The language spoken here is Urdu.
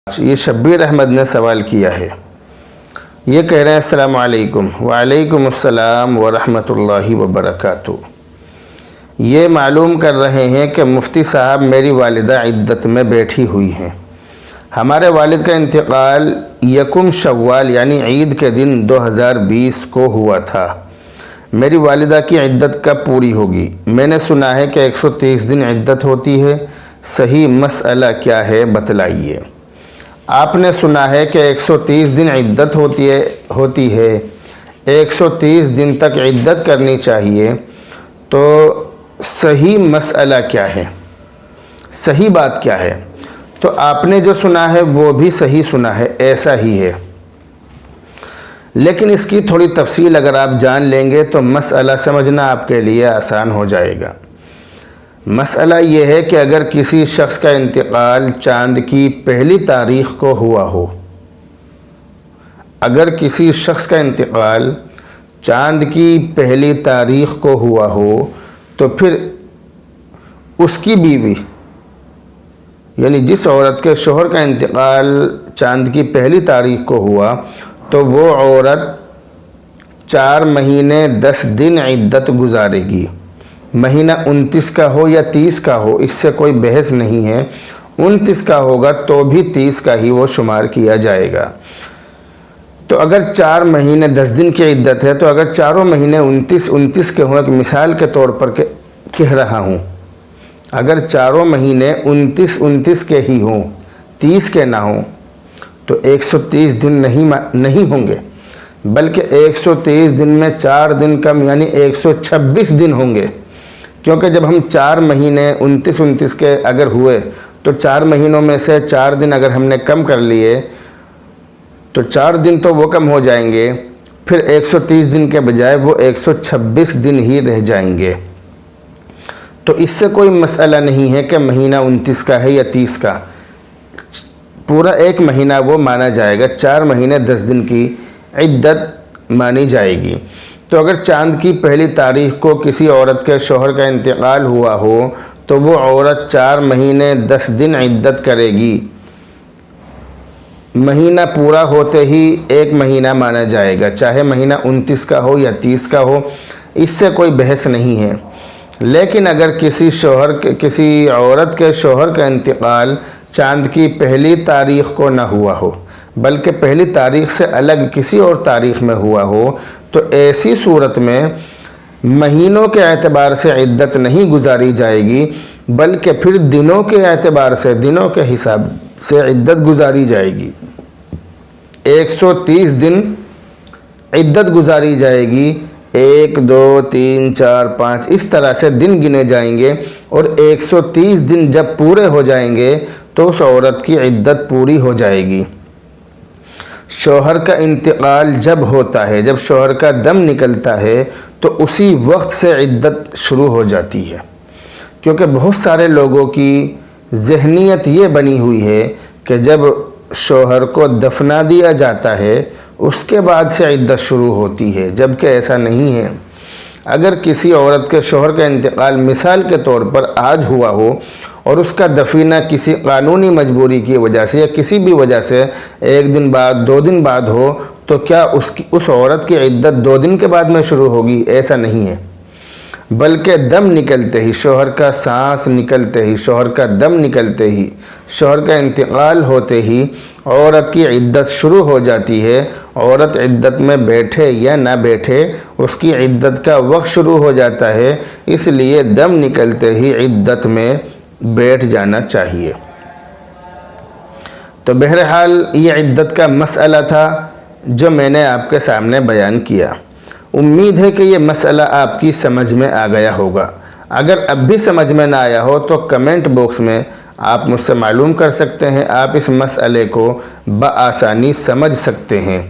یہ شبیر احمد نے سوال کیا ہے۔ یہ کہہ رہے ہیں السلام علیکم۔ وعلیکم السلام ورحمۃ اللہ وبرکاتہ۔ یہ معلوم کر رہے ہیں کہ مفتی صاحب میری والدہ عدت میں بیٹھی ہوئی ہیں۔ ہمارے والد کا انتقال یکم شوال یعنی عید کے دن 2020 کو ہوا تھا۔ میری والدہ کی عدت کب پوری ہوگی؟ میں نے سنا ہے کہ 130 دن عدت ہوتی ہے، صحیح مسئلہ کیا ہے بتلائیے۔ آپ نے سنا ہے کہ 130 دن عدت ہوتی ہے، 130 دن تک عدت کرنی چاہیے، تو صحیح مسئلہ کیا ہے، صحیح بات کیا ہے؟ تو آپ نے جو سنا ہے وہ بھی صحیح سنا ہے، ایسا ہی ہے، لیکن اس کی تھوڑی تفصیل اگر آپ جان لیں گے تو مسئلہ سمجھنا آپ کے لیے آسان ہو جائے گا۔ مسئلہ یہ ہے کہ اگر کسی شخص کا انتقال چاند کی پہلی تاریخ کو ہوا ہو، اگر کسی شخص کا انتقال چاند کی پہلی تاریخ کو ہوا ہو تو پھر اس کی بیوی یعنی جس عورت کے شوہر کا انتقال چاند کی پہلی تاریخ کو ہوا تو وہ عورت 4 مہینے 10 دن عدت گزارے گی۔ مہینہ 29 کا ہو یا 30 کا ہو، اس سے کوئی بحث نہیں ہے، 29 کا ہوگا تو بھی 30 کا ہی وہ شمار کیا جائے گا۔ تو اگر 4 مہینے 10 دن کی عدت ہے تو اگر چاروں مہینے 29 کے ہوں، ایک مثال کے طور پر کہہ رہا ہوں، اگر چاروں مہینے 29 کے ہی ہوں، 30 کے نہ ہوں، تو 130 دن نہیں ہوں گے، بلکہ 130 دن میں 4 دن کم یعنی 126 دن ہوں گے، کیونکہ جب ہم 4 مہینے 29 کے اگر ہوئے تو 4 مہینوں میں سے 4 دن اگر ہم نے کم کر لیے تو 4 دن تو وہ کم ہو جائیں گے، پھر 130 دن کے بجائے وہ 126 دن ہی رہ جائیں گے۔ تو اس سے کوئی مسئلہ نہیں ہے کہ مہینہ 29 کا ہے یا 30 کا، پورا ایک مہینہ وہ مانا جائے گا، 4 مہینے 10 دن کی عدت مانی جائے گی۔ تو اگر چاند کی پہلی تاریخ کو کسی عورت کے شوہر کا انتقال ہوا ہو تو وہ عورت 4 مہینے 10 دن عدت کرے گی، مہینہ پورا ہوتے ہی ایک مہینہ مانا جائے گا، چاہے مہینہ 29 کا ہو یا 30 کا ہو، اس سے کوئی بحث نہیں ہے۔ لیکن اگر کسی عورت کے شوہر کا انتقال چاند کی پہلی تاریخ کو نہ ہوا ہو بلکہ پہلی تاریخ سے الگ کسی اور تاریخ میں ہوا ہو تو ایسی صورت میں مہینوں کے اعتبار سے عدت نہیں گزاری جائے گی، بلکہ پھر دنوں کے اعتبار سے، دنوں کے حساب سے عدت گزاری جائے گی۔ 130 دن عدت گزاری جائے گی، 1 2 3 4 5 اس طرح سے دن گنے جائیں گے، اور 130 دن جب پورے ہو جائیں گے تو اس عورت کی عدت پوری ہو جائے گی۔ شوہر کا انتقال جب ہوتا ہے، جب شوہر کا دم نکلتا ہے تو اسی وقت سے عدت شروع ہو جاتی ہے، کیونکہ بہت سارے لوگوں کی ذہنیت یہ بنی ہوئی ہے کہ جب شوہر کو دفنا دیا جاتا ہے اس کے بعد سے عدت شروع ہوتی ہے، جبکہ ایسا نہیں ہے۔ اگر کسی عورت کے شوہر کا انتقال مثال کے طور پر آج ہوا ہو اور اس کا دفینہ کسی قانونی مجبوری کی وجہ سے یا کسی بھی وجہ سے 1 دن بعد 2 دن بعد ہو تو کیا اس عورت کی عدت 2 دن کے بعد میں شروع ہوگی؟ ایسا نہیں ہے، بلکہ دم نکلتے ہی، شوہر کا سانس نکلتے ہی، شوہر کا دم نکلتے ہی، شوہر کا انتقال ہوتے ہی عورت کی عدت شروع ہو جاتی ہے۔ عورت عدت میں بیٹھے یا نہ بیٹھے اس کی عدت کا وقت شروع ہو جاتا ہے، اس لیے دم نکلتے ہی عدت میں بیٹھ جانا چاہیے۔ تو بہرحال یہ عدت کا مسئلہ تھا جو میں نے آپ کے سامنے بیان کیا۔ امید ہے کہ یہ مسئلہ آپ کی سمجھ میں آ گیا ہوگا۔ اگر اب بھی سمجھ میں نہ آیا ہو تو کمنٹ باکس میں آپ مجھ سے معلوم کر سکتے ہیں، آپ اس مسئلے کو بآسانی سمجھ سکتے ہیں۔